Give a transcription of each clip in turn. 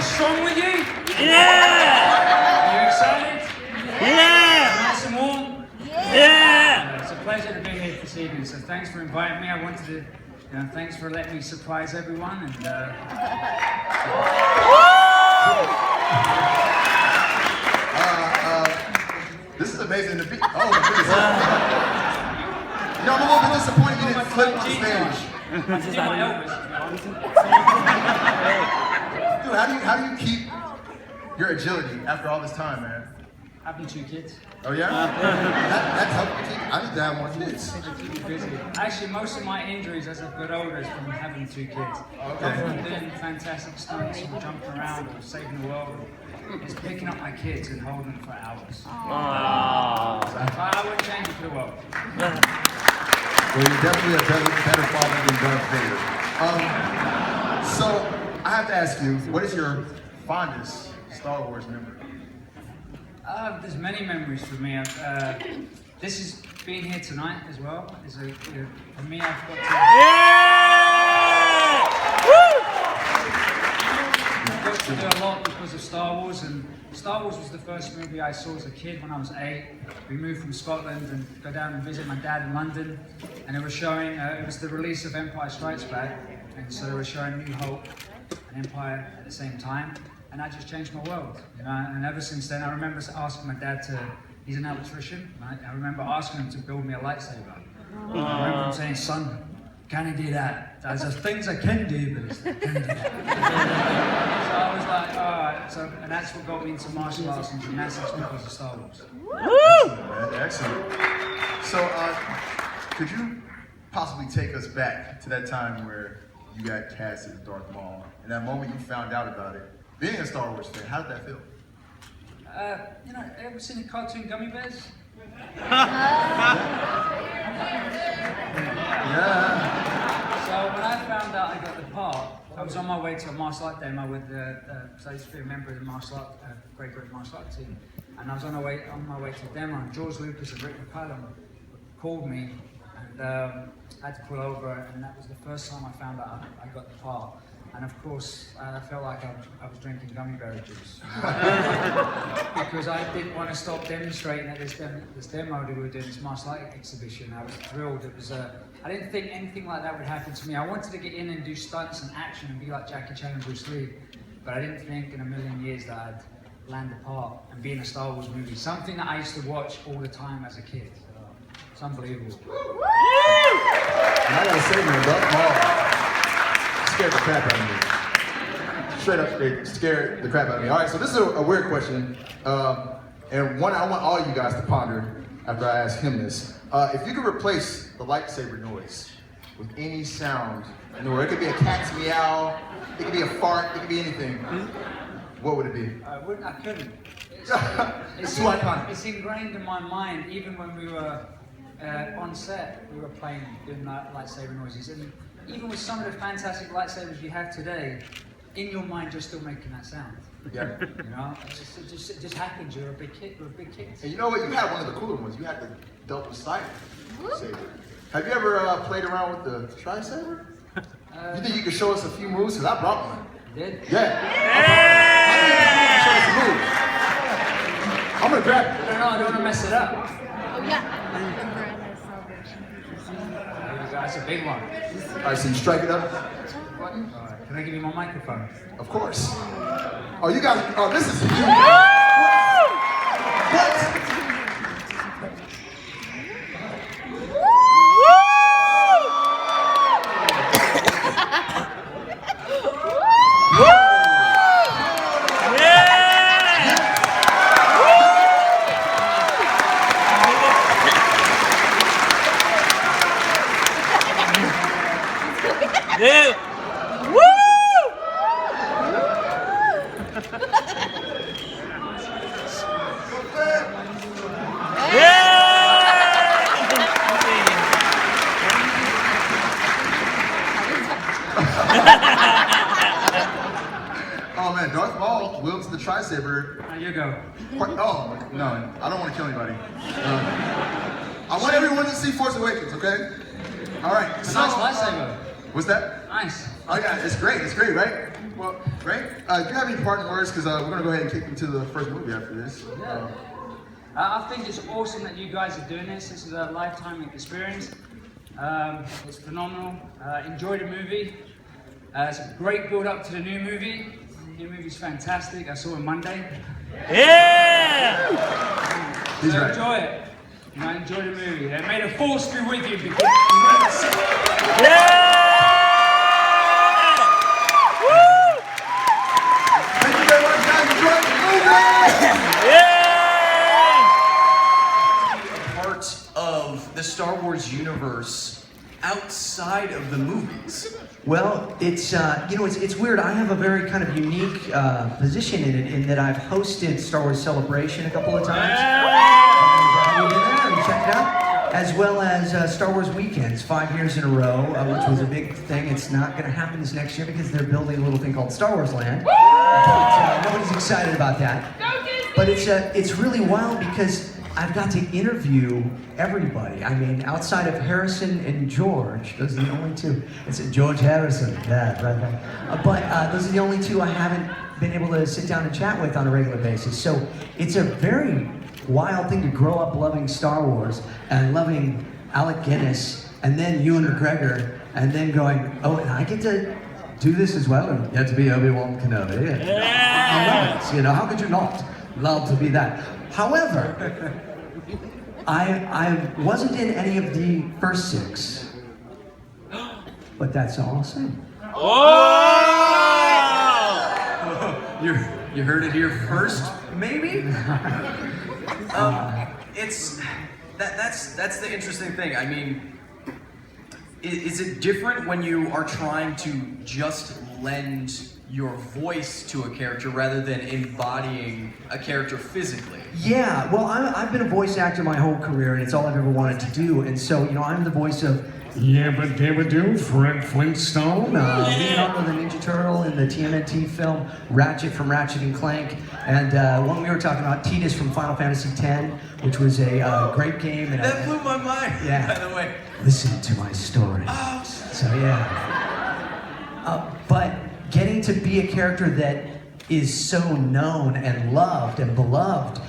strong with you? Yeah! Are you excited? Yeah! Nice and warm? Yeah! It's a pleasure to be here this evening, so thanks for inviting me. I wanted to, thanks for letting me surprise everyone, and this is amazing to be. Oh my goodness. I'm a little bit disappointed you didn't flip on stage. Dude, how do you keep your agility after all this time, man? Having 2 kids. Oh yeah? That's helping you keep. I need to have more kids. Actually, most of my injuries as I've got older is from having 2 kids. Okay. Other than doing fantastic stunts and jumping around or saving the world, it's picking up my kids and holding them for hours. Aww. So I wouldn't change it for the world. Well, you're definitely a better father than Darth Vader. So I have to ask you, what is your fondest Star Wars memory? There's many memories for me. This is being here tonight as well. For me, I've got to. I've got to do a lot because of Star Wars, and Star Wars was the first movie I saw as a kid when I was 8. We moved from Scotland and go down and visit my dad in London, and it was showing. It was the release of Empire Strikes Back, and so they were showing New Hope and Empire at the same time. And that just changed my world, and ever since then I remember asking my dad he's an electrician, right? I remember asking him to build me a lightsaber. I remember him saying, son, can I do that? There's things I can do, but can I do that? So I was like, all right, and that's what got me into martial arts and gymnastics because of Star Wars. Excellent. So, could you possibly take us back to that time where you got cast as Darth Maul, and that moment you found out about it? Being a Star Wars fan, how did that feel? Ever seen the cartoon Gummy Bears? Yeah. So when I found out I got the part, I was on my way to a martial art demo with so I used to be a member of the martial art, Great British martial art team, and I was on my way to the demo, and George Lucas and Rick McCallum called me, and I had to pull over, and that was the first time I found out I got the part. And of course, I felt like I was drinking gummy berry juice. Because I didn't want to stop demonstrating at this demo that we were doing, this martial art exhibition. I was thrilled. It was, I didn't think anything like that would happen to me. I wanted to get in and do stunts and action and be like Jackie Chan and Bruce Lee. But I didn't think in a million years that I'd land the part and be in a Star Wars movie. Something that I used to watch all the time as a kid. It's unbelievable. And I gotta say, man, Darth Maul scared the crap out of me. Straight up scared the crap out of me. All right, so this is a weird question, and one I want all you guys to ponder after I ask him this. If you could replace the lightsaber noise with any sound in the world, it could be a cat's meow, it could be a fart, it could be anything, what would it be? I couldn't. It's too iconic. It's ingrained in my mind, even when we were on set, we were doing lightsaber noises. And even with some of the fantastic lightsabers you have today, in your mind you're still making that sound. Yeah. It just happens. You're a big kid. And you know what? You had one of the cooler ones. You had the double saber. Have you ever played around with the tri-saber? You think you could show us a few moves? Because I brought one. You did? Yeah. I think you can show us some moves. I'm gonna grab it. No, I don't want to mess it up. Oh yeah. That's a big one. All right, so you strike it up. All right, can I give you my microphone? Of course. Oh, you guys. Oh, this is huge. What? Yeah. Woo! Oh man, Darth Maul wields the tri-saber. There you go. Oh no, I don't want to kill anybody. I want everyone to see Force Awakens, okay? All right. It's a nice lightsaber. What's that? Nice. Oh yeah, it's great, right? Well, great. Do you have any parting words? Because we're gonna go ahead and kick into the first movie after this. I think it's awesome that you guys are doing this. This is a lifetime experience. It's phenomenal. Enjoy the movie. It's a great build up to the new movie. The new movie's fantastic. I saw it Monday. Yeah! He's So right. enjoy it. You know, enjoy the movie. And may the force be with you because you never see it. Yeah! Woo! Thank you very much, guys. Enjoy the movie. Yeah! Part of the Star Wars universe outside of the movies. Well, it's it's weird. I have a very kind of unique position in it, in that I've hosted Star Wars Celebration a couple of times. You been there? You checked it out? As well as Star Wars Weekends, 5 years in a row, which was a big thing. It's not going to happen this next year because they're building a little thing called Star Wars Land. But nobody's excited about that. But it's really wild because I've got to interview everybody. I mean, outside of Harrison and George, those are the only two. It's George Harrison, yeah, right there. But those are the only two I haven't been able to sit down and chat with on a regular basis. So it's a very wild thing to grow up loving Star Wars and loving Alec Guinness, and then Ewan McGregor, and then going, oh, and I get to do this as well, and get to be Obi-Wan Kenobi. Yeah. I love it. You know, how could you not love to be that? However, I wasn't in any of the first 6, but that's awesome. Oh! You heard it here first, maybe? That's the interesting thing. I mean, is it different when you are trying to just lend your voice to a character rather than embodying a character physically? Yeah, well, I've been a voice actor my whole career, and it's all I've ever wanted to do. And so, I'm the voice of Yabba Dabba Doo, Fred Flintstone, Leonardo the Ninja Turtle in the TMNT film Ratchet from Ratchet and Clank, and when we were talking about Tidus from Final Fantasy X, which was a great game. And That blew my mind, Yeah. by the way. Listen to my story. Oh, So yeah. But getting to be a character that is so known and loved and beloved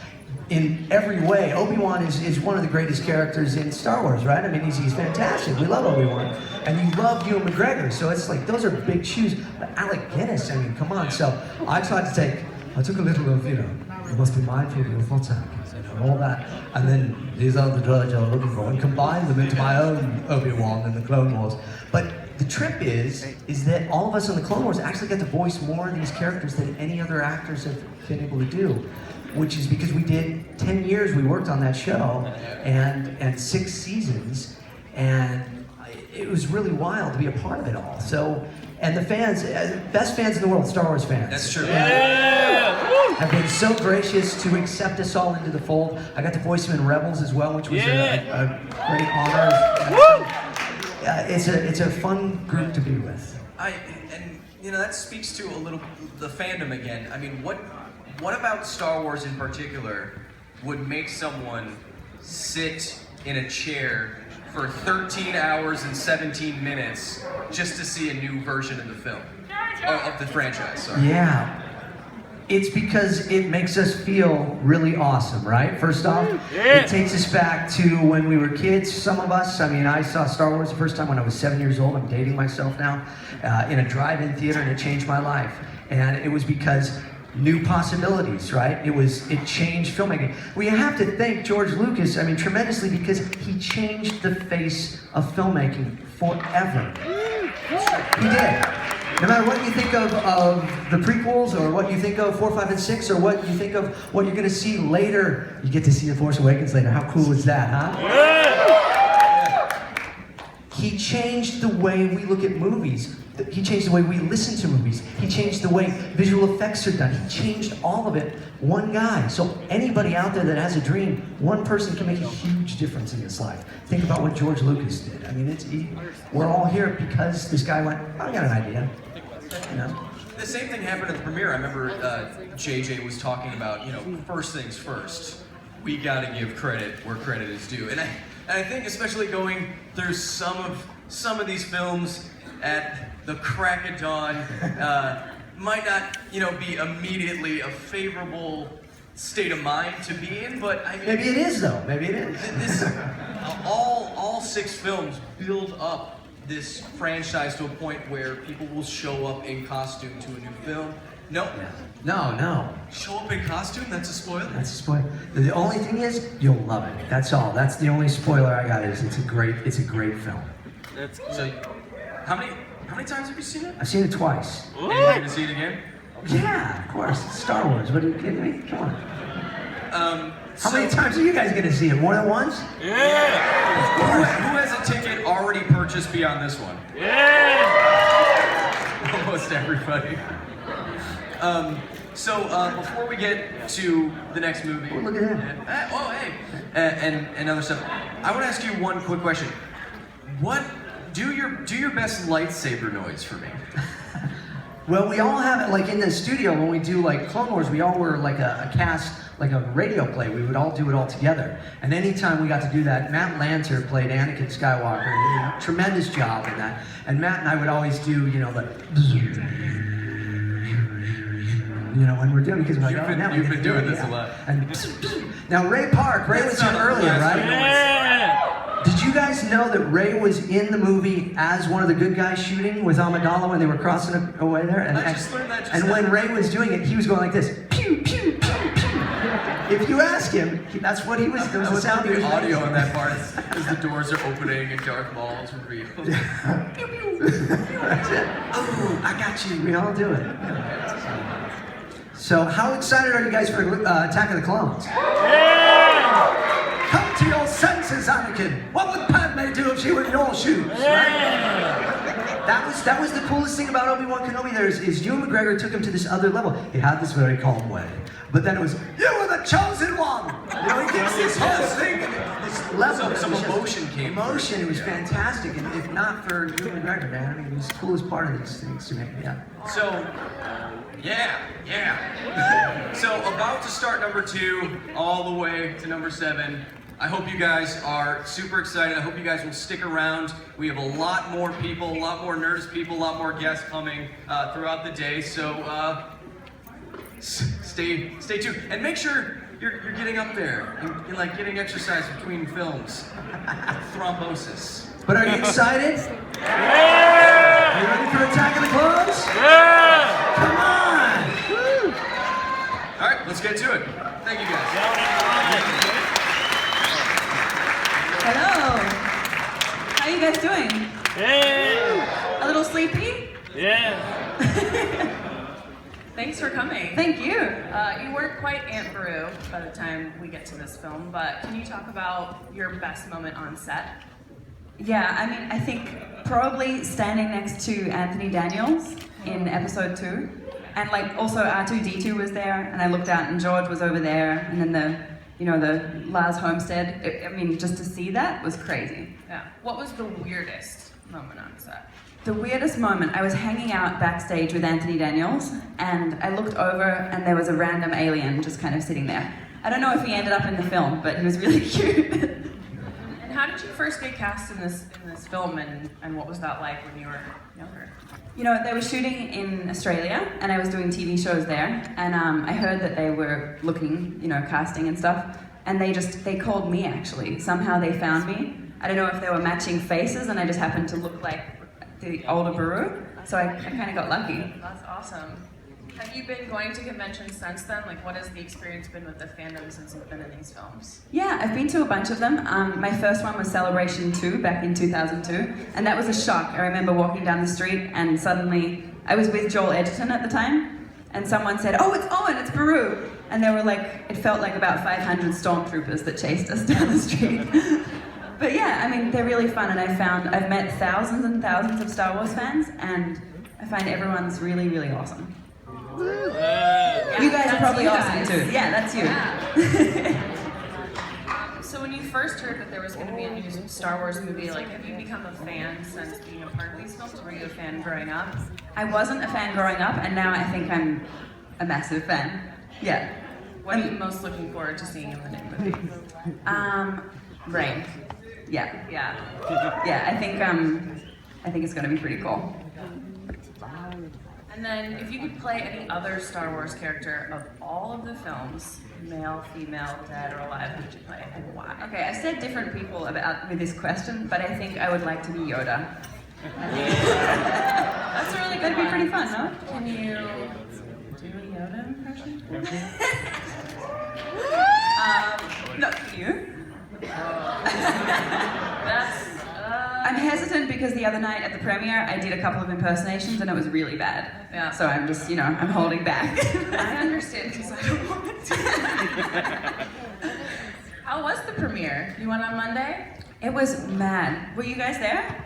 in every way. Obi-Wan is one of the greatest characters in Star Wars, right? I mean, he's fantastic. We love Obi-Wan. And you love Ewan McGregor, so it's like, those are big shoes. But Alec Guinness, I mean, come on. So I tried to I took a little of, you must be mindful of your thoughts, and all that. And then these are the droids I'm looking for, and combine them into my own Obi-Wan in the Clone Wars. But the trip is that all of us in the Clone Wars actually get to voice more of these characters than any other actors have been able to do, which is because we did 10 years we worked on that show, and 6 seasons, and it was really wild to be a part of it all. So, and the fans, best fans in the world, Star Wars fans. That's true. Have been so gracious to accept us all into the fold. I got to voice him in Rebels as well, which was a great honor. It's a fun group to be with. That speaks to a little the fandom again. I mean, what about Star Wars in particular would make someone sit in a chair for 13 hours and 17 minutes just to see a new version of the film, of the franchise? Sorry. Yeah. It's because it makes us feel really awesome, right? First off, it takes us back to when we were kids, some of us. I mean, I saw Star Wars the first time when I was 7 years old. I'm dating myself now, in a drive-in theater, and it changed my life. And it was because new possibilities, right? It changed filmmaking. We have to thank George Lucas, tremendously, because he changed the face of filmmaking forever. He did. No matter what you think of the prequels, or what you think of 4, 5, and 6, or what you think of what you're going to see later, you get to see The Force Awakens later. How cool is that, huh? He changed the way we look at movies. He changed the way we listen to movies. He changed the way visual effects are done. He changed all of it. One guy. So anybody out there that has a dream, one person can make a huge difference in his life. Think about what George Lucas did. We're all here because this guy went, I got an idea. The same thing happened at the premiere. I remember JJ was talking about, first things first. We gotta give credit where credit is due. And I think especially going through some of some of these films at the crack of dawn might not, be immediately a favorable state of mind to be in, but I mean, Maybe it is though. Maybe it is. this all 6 films build up this franchise to a point where people will show up in costume to a new film. No. No. Show up in costume? That's a spoiler. That's a spoiler. The only thing is, you'll love it. That's all. That's the only spoiler I got. Is it's a great film. That's So, how many times have you seen it? I've seen it twice. And you're gonna see it again? Yeah, of course. It's Star Wars. What are you kidding me? Come on. How many So- times are you guys gonna see it? More than once? yeah. Who has a ticket already purchased beyond this one? Yeah. Almost everybody. Before we get to the next movie, Oh, look at that. and other stuff, I want to ask you one quick question. Do your best lightsaber noise for me? Well, we all have it, like in the studio when we do like Clone Wars, we all were like a cast, like a radio play. We would all do it all together. And anytime we got to do that, Matt Lanter played Anakin Skywalker. He did a tremendous job in that. And Matt and I would always do, when we're doing, because we're like, You've been doing this a lot. And now Ray was here earlier, right? Yeah. Did you guys know that Ray was in the movie as one of the good guys shooting with Amidala when they were crossing away there? I just learned that just And when Ray was doing it, he was going like this. Pew, pew, pew, pew. If you ask him, that's what he was. There was a sound he was The audio making. in that part is the doors are opening and Darth Maul is revealed. That's it. Oh, I got you. We all do it. So, how excited are you guys for Attack of the Clones? Come to your senses, Anakin. What would Padme do if she were in your shoes? Right? That was the coolest thing about Obi-Wan Kenobi. Is Ewan McGregor took him to this other level. He had this very calm way, but then it was, you were the chosen one. He gets this whole thing, this level. Some It was just emotion came. Emotion. It was fantastic, and if not for Ewan McGregor, man, I mean, he was the coolest part of these things to me. Yeah. So, yeah. So about to start number 2, all the way to number 7. I hope you guys are super excited. I hope you guys will stick around. We have a lot more people, a lot more Nerdist people, a lot more guests coming throughout the day. So stay tuned, and make sure you're getting up there and like getting exercise between films. Thrombosis. But are you excited? Yeah. Are you ready for Attack of the Clones? Yeah. Come on! Woo. All right, let's get to it. Thank you guys. Hello. How you guys doing? Yeah. A little sleepy? Yeah. Thanks for coming. Thank you. You weren't quite Aunt Beru by the time we get to this film, but can you talk about your best moment on set? Yeah, I mean, I think probably standing next to Anthony Daniels in episode 2. And like also R2-D2 was there, and I looked out and George was over there, and then the Lars Homestead. I mean, just to see that was crazy. Yeah. What was the weirdest moment on set? The weirdest moment, I was hanging out backstage with Anthony Daniels, and I looked over and there was a random alien just kind of sitting there. I don't know if he ended up in the film, but he was really cute. And how did you first get cast in this film, and what was that like when you were younger? They were shooting in Australia, and I was doing TV shows there, and I heard that they were looking, casting and stuff, and they called me actually. Somehow they found me. I don't know if they were matching faces, and I just happened to look like the older Baru, so I kind of got lucky. That's awesome. Have you been going to conventions since then? Like, what has the experience been with the fandom since you've been in these films? Yeah, I've been to a bunch of them. My first one was Celebration 2 back in 2002, and that was a shock. I remember walking down the street and suddenly, I was with Joel Edgerton at the time, and someone said, "Oh, it's Owen, it's Baru." And they were like, it felt like about 500 stormtroopers that chased us down the street. But yeah, I mean, they're really fun, and I've met thousands and thousands of Star Wars fans, and I find everyone's really, really awesome. Yeah. You guys are That's probably you awesome guys. too. Yeah, that's you. Yeah. So when you first heard that there was going to be a new Star Wars movie, like, have you become a fan since being a part of these films? Were you a fan growing up? I wasn't a fan growing up, and now I think I'm a massive fan. Yeah. What are you most looking forward to seeing in the new movie? Rey. Yeah. Yeah. Yeah, I think it's gonna be pretty cool. And then, if you could play any other Star Wars character of all of the films, male, female, dead, or alive, who would you play and why? Okay, I said different people about with this question, but I think I would like to be Yoda. That's a really good That'd be one. pretty fun, no? Can you do a Yoda impression? Not you. That's. I'm hesitant because the other night at the premiere, I did a couple of impersonations and it was really bad. Yeah. So I'm just, I'm holding back. I understand because I don't want to. How was the premiere? You went on Monday? It was mad. Were you guys there?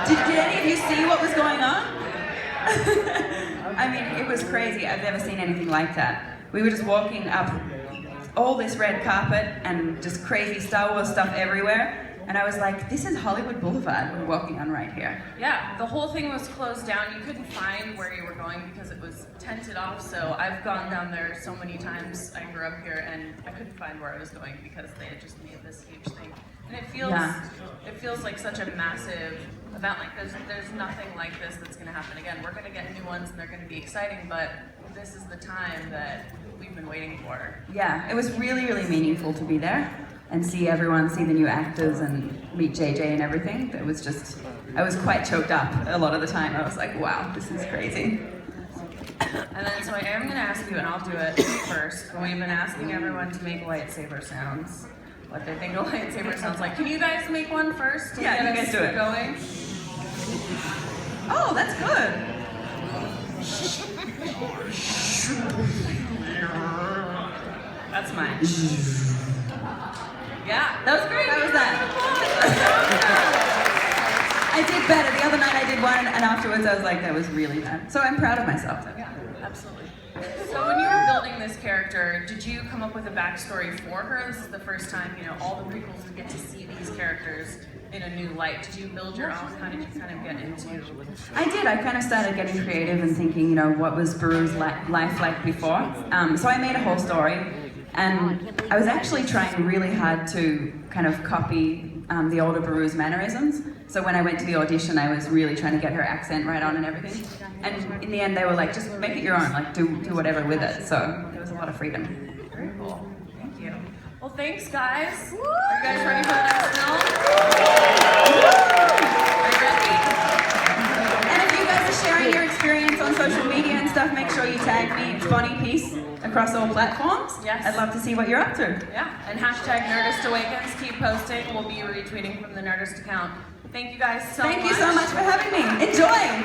did any of you see what was going on? I mean, it was crazy. I've never seen anything like that. We were just walking up all this red carpet and just crazy Star Wars stuff everywhere. And I was like, this is Hollywood Boulevard we're walking on right here. Yeah, the whole thing was closed down. You couldn't find where you were going because it was tented off. So I've gone down there so many times. I grew up here and I couldn't find where I was going because they had just made this huge thing. And it feels like such a massive event. Like there's nothing like this that's going to happen again. We're going to get new ones and they're going to be exciting, but this is the time that we've been waiting for. Yeah, it was really, really meaningful to be there and see everyone, see the new actors and meet JJ and everything. It was just, I was quite choked up a lot of the time. I was like, wow, this is crazy. And then, so I am going to ask you, and I'll do it first. We've been asking everyone to make lightsaber sounds. What they think a lightsaber sounds like. Can you guys make one first? Yeah, you guys do it. Going? Oh, that's good. That's mine. Yeah, That was great. How was that? I did better. The other night I did one, and afterwards I was like, that was really bad. So I'm proud of myself. Yeah, absolutely. So when you were building this character, did you come up with a backstory for her? This is the first time, all the prequels we get to see these characters in a new light. Did you build your own? How did you kind of get into? I did. I kind of started getting creative and thinking, what was Beru's life like before? So I made a whole story, and I was actually trying really hard to kind of copy the older Beru's mannerisms. So when I went to the audition, I was really trying to get her accent right on and everything. And in the end, they were like, just make it your own, like do whatever with it. So there was a lot of freedom. Very cool. Thank you. Well, thanks, guys. Are you guys ready for the next film? Are you ready? And if you guys are sharing your experience on social media and stuff, make sure you tag me, Bonnie Peace, across all platforms. Yes. I'd love to see what you're up to. Yeah, and hashtag Nerdist Awakens. Keep posting. We'll be retweeting from the Nerdist account. Thank you guys so much. Thank you so much for having me. Enjoy.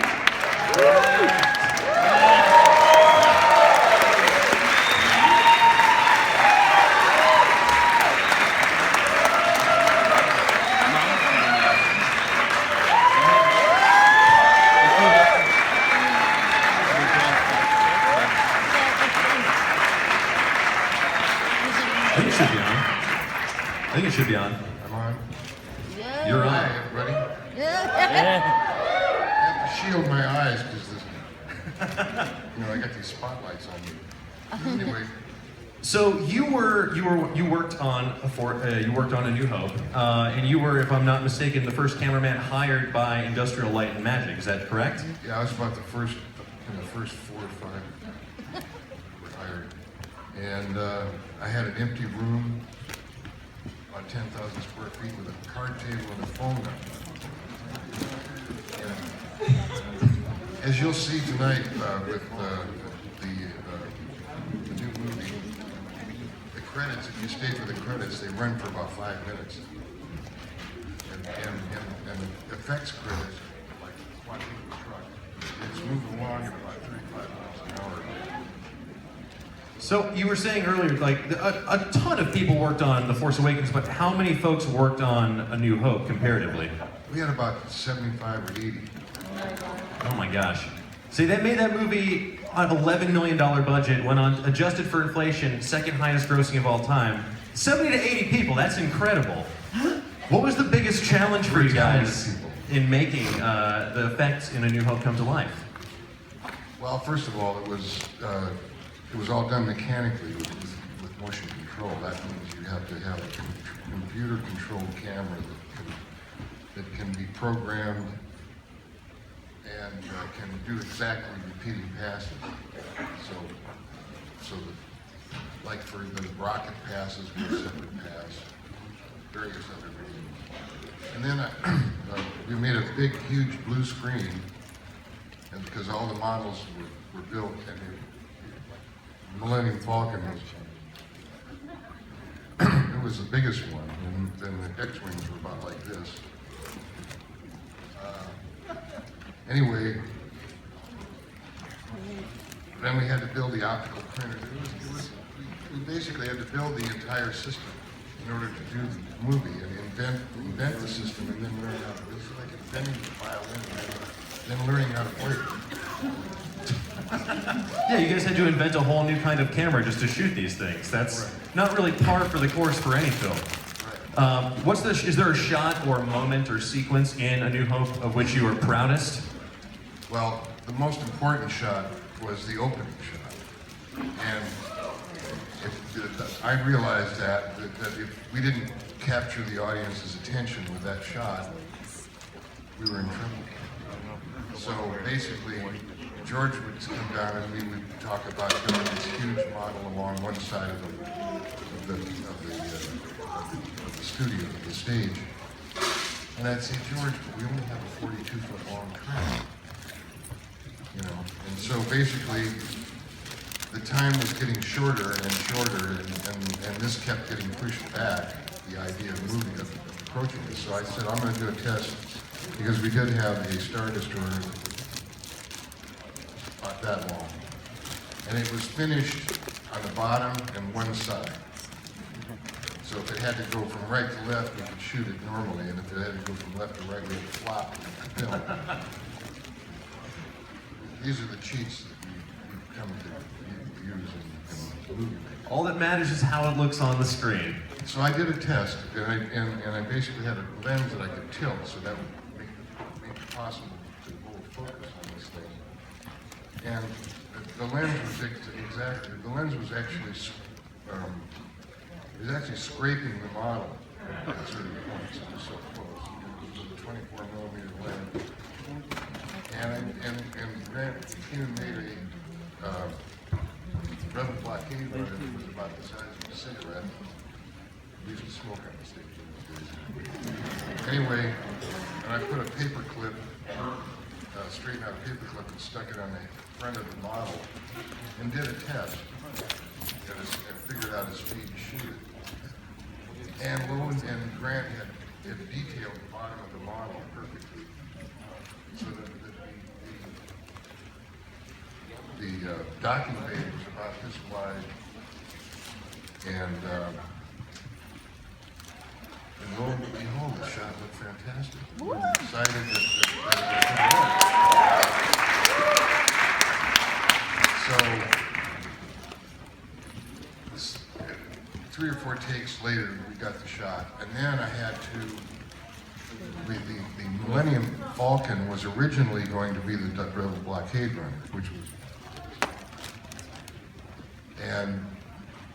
I think it should be on. I think it should be on. I'm on. You're Hi, on. everybody. Yeah. I have to shield my eyes because I got these spotlights on me. Anyway, So you worked on A New Hope, and you were, if I'm not mistaken, the first cameraman hired by Industrial Light and Magic. Is that correct? yeah, I was about in the first 4 or 5 were hired. And I had an empty room, about 10,000 square feet, with a card table and a phone number. And as you'll see tonight with the new movie, the credits, if you stay for the credits, they run for about 5 minutes. And effects credits, like watching the truck, it's moving along at about 35 miles an hour. So you were saying earlier, like a ton of people worked on The Force Awakens, but how many folks worked on A New Hope comparatively? We had about 75 or 80. Oh my gosh. See, they made that movie on $11 million budget, went on, adjusted for inflation, second highest grossing of all time. 70 to 80 people, that's incredible. What was the biggest challenge for you guys in making the effects in A New Hope come to life? Well, first of all, it was all done mechanically with motion control. control. That means you have to have a computer-controlled camera that can be programmed and can do exactly repeating passes. So that, like for the rocket passes, we have separate pass, various other reasons. And then we made a big, huge blue screen, and because all the models were built, and the Millennium Falcon was the biggest one, and then the X-Wings were about like this. Anyway, then we had to build the optical printer. We basically had to build the entire system in order to do the movie and invent the system, and then learn how to. It was like inventing the violin and then learning how to play it. Yeah, you guys had to invent a whole new kind of camera just to shoot these things. That's not really par for the course for any film. Is there a shot or moment or sequence in A New Hope of which you are proudest? Well, the most important shot was the opening shot. And I realized that if we didn't capture the audience's attention with that shot, we were in trouble. So basically, George would come down and we would talk about building this huge model along one side of the studio, the stage. And I'd say, George, but we only have a 42-foot long track. You know, and so basically, the time was getting shorter and shorter, and this kept getting pushed back, the idea of moving, of approaching this. So I said, I'm going to do a test, because we did have a Star Destroyer about that long. And it was finished on the bottom and one side. So if it had to go from right to left, we could shoot it normally, and if it had to go from left to right, we would flop the film. These are the cheats that we come to use in movie making. All that matters is how it looks on the screen. So I did a test, and I basically had a lens that I could tilt, so that would make it possible to hold focus on this thing. And the lens was actually scraping the model at certain points. It was so close. It was a 24mm lens. And Grant even made a Rebel blockade runner that was about the size of a cigarette. We used to smoke on the stage in those days. Anyway, and I put a paper clip, straightened out a paper clip and stuck it on the front of the model and did a test and figured out a speed to shoot it. And Owen and Grant had detailed the bottom of the model perfectly so that the docking bay was about this wide, and lo and behold, the shot looked fantastic. We were excited that it so 3 or 4 takes later, we got the shot, and then I had to. The Millennium Falcon was originally going to be the Rebel blockade runner, which was. And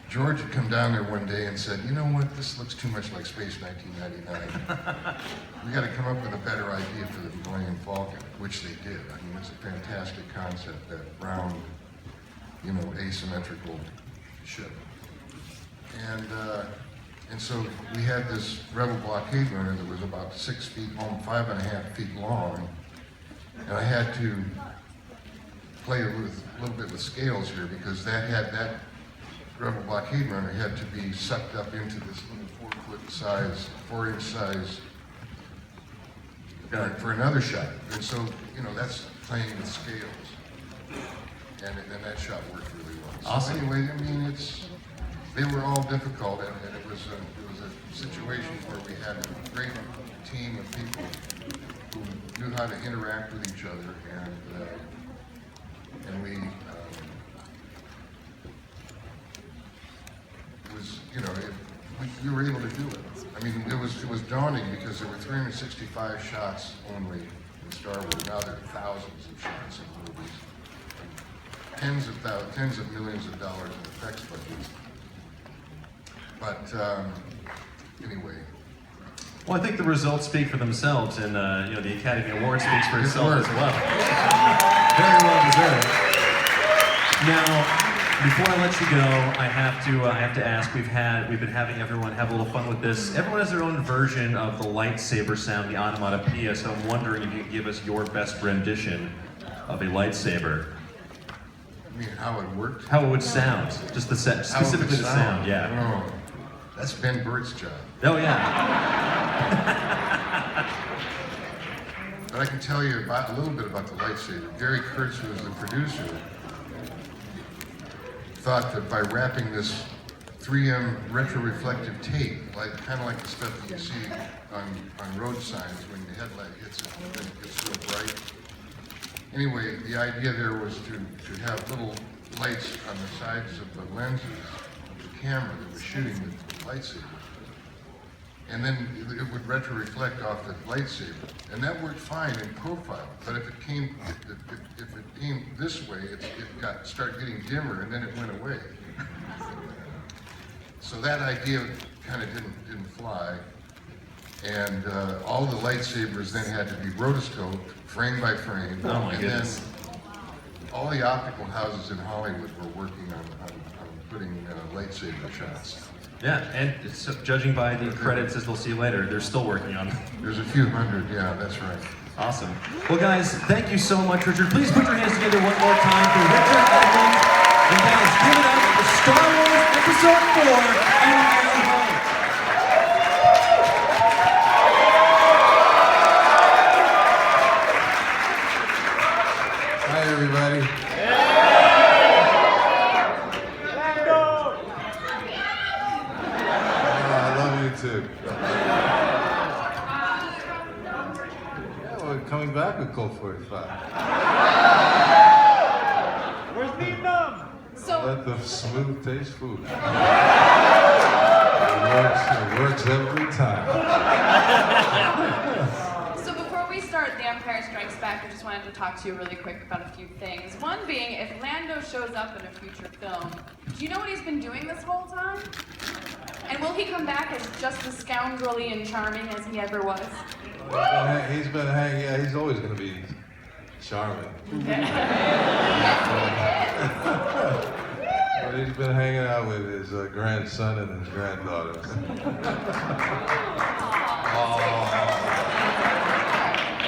George had come down there one day and said, you know what, this looks too much like Space 1999. We got to come up with a better idea for the Millennium Falcon, which they did. I mean, it's a fantastic concept, that round, asymmetrical ship. And so we had this Rebel blockade runner that was about 6 feet long, 5.5 feet long, and I had to play a little bit with scales here, because that Rebel blockade runner had to be sucked up into this little 4-inch size for another shot. And so, that's playing with scales. And that shot worked really well. Awesome. So anyway, I mean, they were all difficult, and it was a situation where we had a great team of people who knew how to interact with each other, and we we were able to do it. I mean, it was daunting, because there were 365 shots only in Star Wars. Now there are thousands of shots in movies, tens of millions of dollars in effects budgets. But anyway. Well, I think the results speak for themselves, and the Academy Award speaks for itself as well. Very well deserved. Now, before I let you go, I have to ask. We've been having everyone have a little fun with this. Everyone has their own version of the lightsaber sound, the onomatopoeia. So I'm wondering if you could give us your best rendition of a lightsaber. I mean, how it worked? How it would sound, just the specifically the sound. Yeah. Oh, that's Ben Burtt's job. Oh yeah. But I can tell you a little bit about the lightsaber. Gary Kurtz, who was the producer, thought that by wrapping this 3M retroreflective tape, kind of like the stuff that you see on road signs when the headlight hits it and then it gets so bright. Anyway, the idea there was to have little lights on the sides of the lenses of the camera that was shooting the lightsaber. And then it would retroreflect off the lightsaber. And that worked fine in profile. But if it came this way, it started getting dimmer and then it went away. So that idea kind of didn't fly. And all the lightsabers then had to be rotoscoped, frame by frame. Oh my goodness. Then all the optical houses in Hollywood were working on putting lightsaber shots. Yeah, and judging by the credits, as we'll see later, they're still working on it. There's a few hundred, yeah, that's right. Awesome. Well, guys, thank you so much, Richard. Please put your hands together one more time for Richard Edmonds. And guys, give it up for Star Wars Episode 4 and Iron Heart. Hi, everybody. Too. Yeah, we're coming back with Colt 45. Where's Vietnam? Let the smooth taste food. It works every time. So before we start The Empire Strikes Back, I just wanted to talk to you really quick about a few things. One being, if Lando shows up in a future film, do you know what he's been doing this whole time? And will he come back as just as scoundrelly and charming as he ever was? He's been hanging, yeah, he's always going to be charming. But he's been hanging out with his grandson and his granddaughter.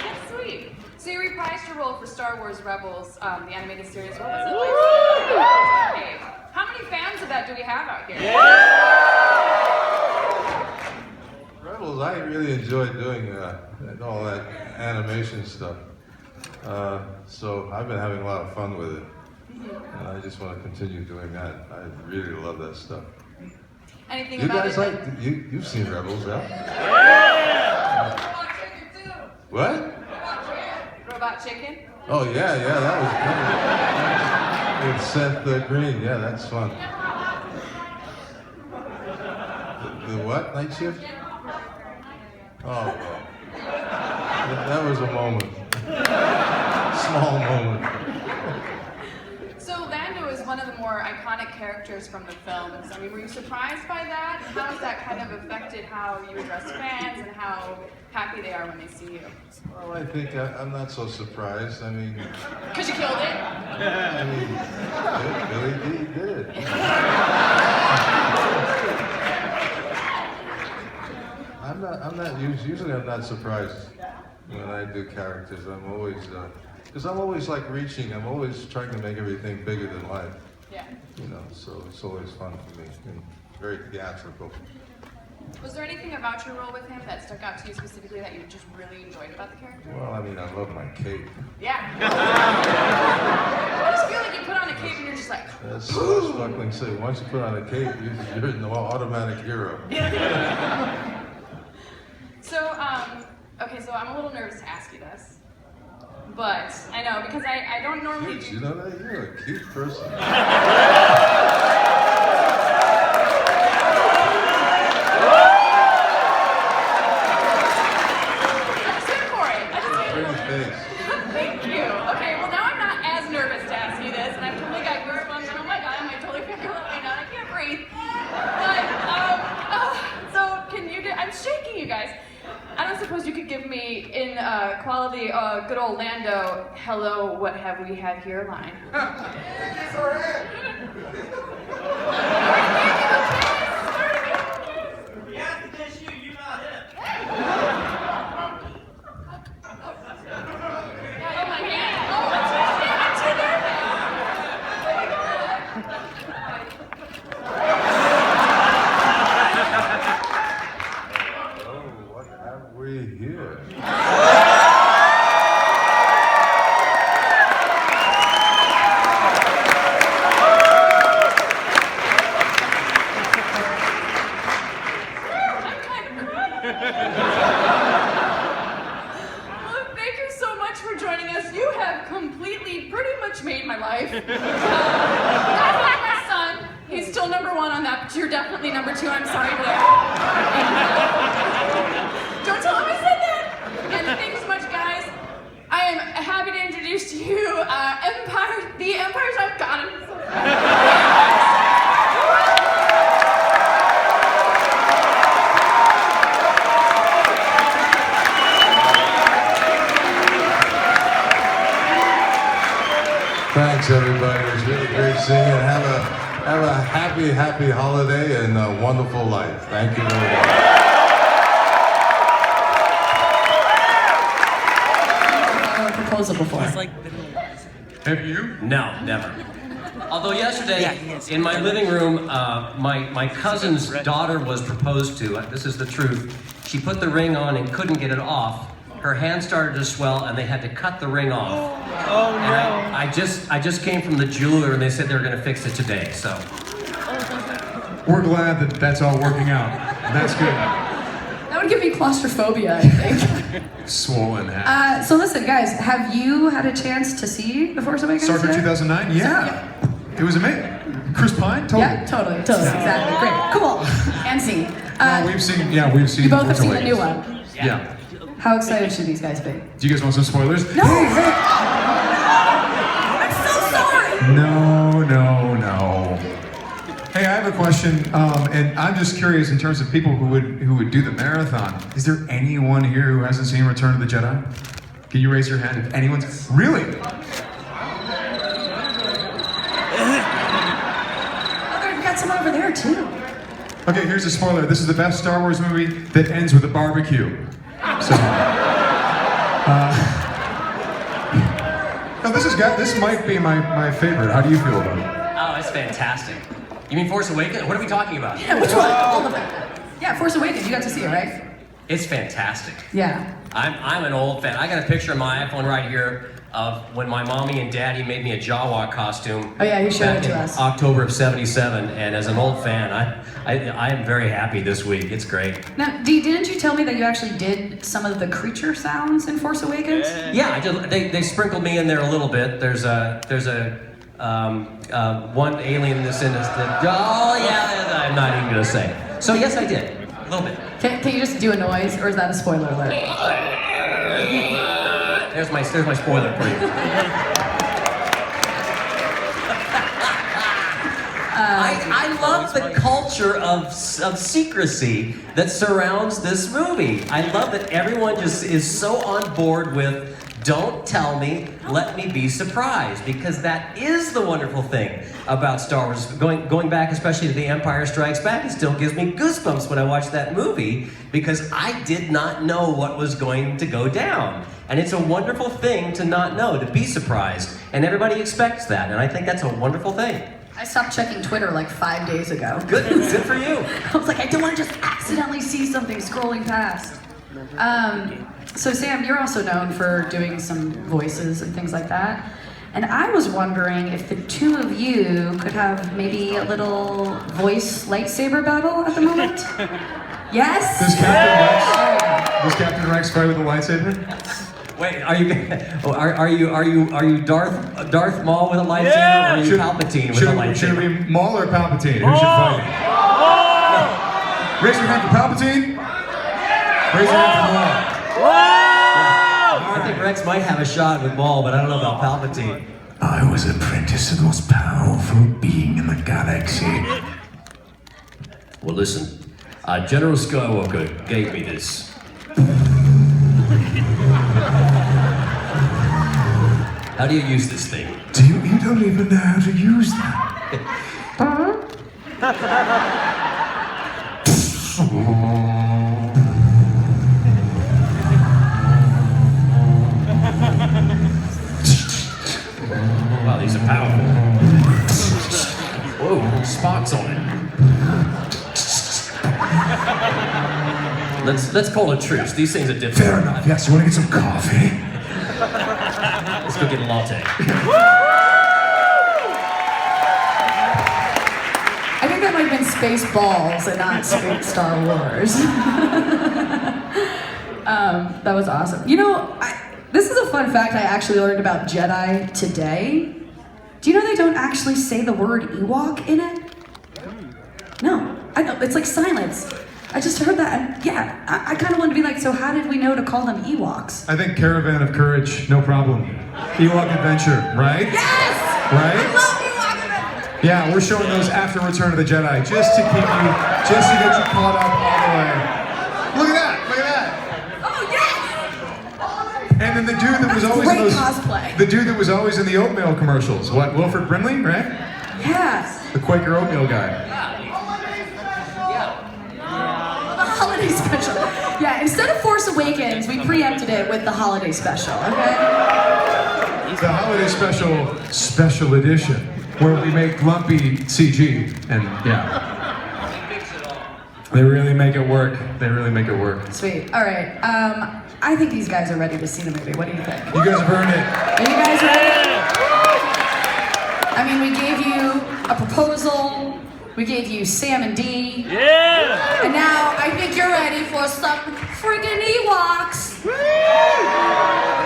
That's sweet. So you reprised your role for Star Wars Rebels, the animated series. What was it like? Hey, how many fans of that do we have out here? Rebels, I really enjoyed doing all that animation stuff. So I've been having a lot of fun with it. And I just want to continue doing that. I really love that stuff. Anything you about guys it? You've seen Rebels, yeah? Yeah! What? Robot Chicken? Oh yeah, that was good. With Seth Green, yeah, that's fun. The what? Night Shift? Oh, well. That was a moment. Small moment. So Lando is one of the more iconic characters from the films. I mean, were you surprised by that? And how has that kind of affected how you address fans and how happy they are when they see you? Well, I think I'm not so surprised. I mean... Because you killed it? I mean, Billy D did it. Usually I'm not surprised when I do characters. I'm always, because I'm always like reaching, I'm always trying to make everything bigger than life. Yeah. You know, so it's always fun for me and very theatrical. Was there anything about your role with him that stuck out to you specifically that you just really enjoyed about the character? Well, I mean, I love my cape. Yeah. I just feel like you put on a cape and you're just like... That's swashbuckling say. Once you put on a cape, you're an automatic hero. So, okay, so I'm a little nervous to ask you this. But, I know, because I don't normally do... You know that? You're a cute person. Thank you. Okay, well now I'm not as nervous to ask you this, and I've totally got goosebumps, and oh my god, am I totally figuring it out? I can't breathe. But, could give me in quality good old Lando, hello, what have we had here line. You're definitely number 2. I'm sorry, Blair. Don't tell him I said that. And thanks so much, guys. I am happy to introduce to you the Empires I've gotten. Thanks, everybody. It was really great seeing you. Have a happy holiday and a wonderful life. Thank you very much. Proposal before. Have you? No, never. Although yesterday, in my living room, my cousin's daughter was proposed to. This is the truth. She put the ring on and couldn't get it off. Her hand started to swell, and they had to cut the ring off. Oh no! And I just came from the jeweler, and they said they were going to fix it today. So we're glad that that's all working out. That's good. That would give me claustrophobia, I think. Swollen hat. So listen, guys, have you had a chance to see The Force Awakens? Star Trek yet? 2009? Yeah. It was amazing. Chris Pine? Totally. Yeah, totally, exactly. Great, cool. And scene. We've seen. You both have Force seen the new Awakens. one. Yeah. How excited should these guys be? Do you guys want some spoilers? No! I'm so sorry! No. Hey, I have a question, and I'm just curious in terms of people who would do the marathon. Is there anyone here who hasn't seen Return of the Jedi? Can you raise your hand if anyone's really? Oh, we've got someone over there too. Okay, here's a spoiler. This is the best Star Wars movie that ends with a barbecue. So, no, this might be my favorite. How do you feel about it? oh, it's fantastic. You mean Force Awakens? What are we talking about? Yeah, which one? All of them. Yeah, Force Awakens. You got to see it, right? It's fantastic. Yeah. I'm an old fan. I got a picture on my iPhone right here of when my mommy and daddy made me a Jawa costume. Oh yeah, you showed back it to in us. October of '77, and as an old fan, I am very happy this week. It's great. Now, didn't you tell me that you actually did some of the creature sounds in Force Awakens? Yeah, they sprinkled me in there a little bit. There's a one alien that's in this. Oh yeah, I'm not even gonna say. So yes, I did a little bit. Can you just do a noise, or is that a spoiler alert? There's my spoiler for you. I love the culture of secrecy that surrounds this movie. I love that everyone just is so on board with, don't tell me, let me be surprised, because that is the wonderful thing about Star Wars. Going back especially to The Empire Strikes Back, it still gives me goosebumps when I watch that movie, because I did not know what was going to go down. And it's a wonderful thing to not know, to be surprised. And everybody expects that, and I think that's a wonderful thing. I stopped checking Twitter like 5 days ago. Good for you. I was like, I don't want to just accidentally see something scrolling past. So Sam, you're also known for doing some voices and things like that. And I was wondering if the two of you could have maybe a little voice lightsaber battle at the moment? Yes? Does Captain Rex fight with a lightsaber? Wait, are you Darth Maul with a lightsaber, or are you Palpatine with a lightsaber? Should it be Maul or Palpatine? Who should fight? Raise your hand for Palpatine. Raise your hand for Maul. I think Rex might have a shot with Maul, but I don't know about Palpatine. I was apprentice to the most powerful being in the galaxy. Well, listen, General Skywalker gave me this. How do you use this thing? You don't even know how to use that. Wow, these are powerful. Whoa, spots on it. Let's call a truce. These things are different. Fair enough. Yes, you want to get some coffee? Let's go get a latte. I think that might have been Spaceballs and not Star Wars. That was awesome. You know, this is a fun fact I actually learned about Jedi today. Do you know they don't actually say the word Ewok in it? No, I know, it's like silence. I just heard that, and yeah, I kind of wanted to be like, so how did we know to call them Ewoks? I think Caravan of Courage, no problem. Ewok Adventure, right? Yes! Right? I love Ewok Adventure! Yeah, we're showing those after Return of the Jedi, just to get you caught up all the way. Look at that! Look at that! Oh, yes! And then the dude that was always in great those, cosplay. the dude that was always in the oatmeal commercials. What? Wilford Brimley, right? Yes. The Quaker oatmeal guy. The holiday special. Yeah, instead of Force Awakens, we preempted it with the holiday special, okay? The holiday special edition, where we make lumpy CG, and yeah. They really make it work. They really make it work. Sweet. All right. I think these guys are ready to see the movie. What do you think? You guys have earned it. Are you guys ready? I mean, we gave you a proposal. We gave you Sam and Dee. Yeah! And now I think you're ready for some freaking Ewoks.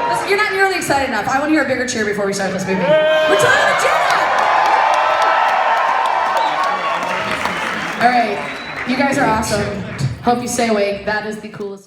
Listen, you're not nearly excited enough. I want to hear a bigger cheer before we start this movie. Return of the Jedi! All right. You guys are awesome. Hope you stay awake. That is the coolest.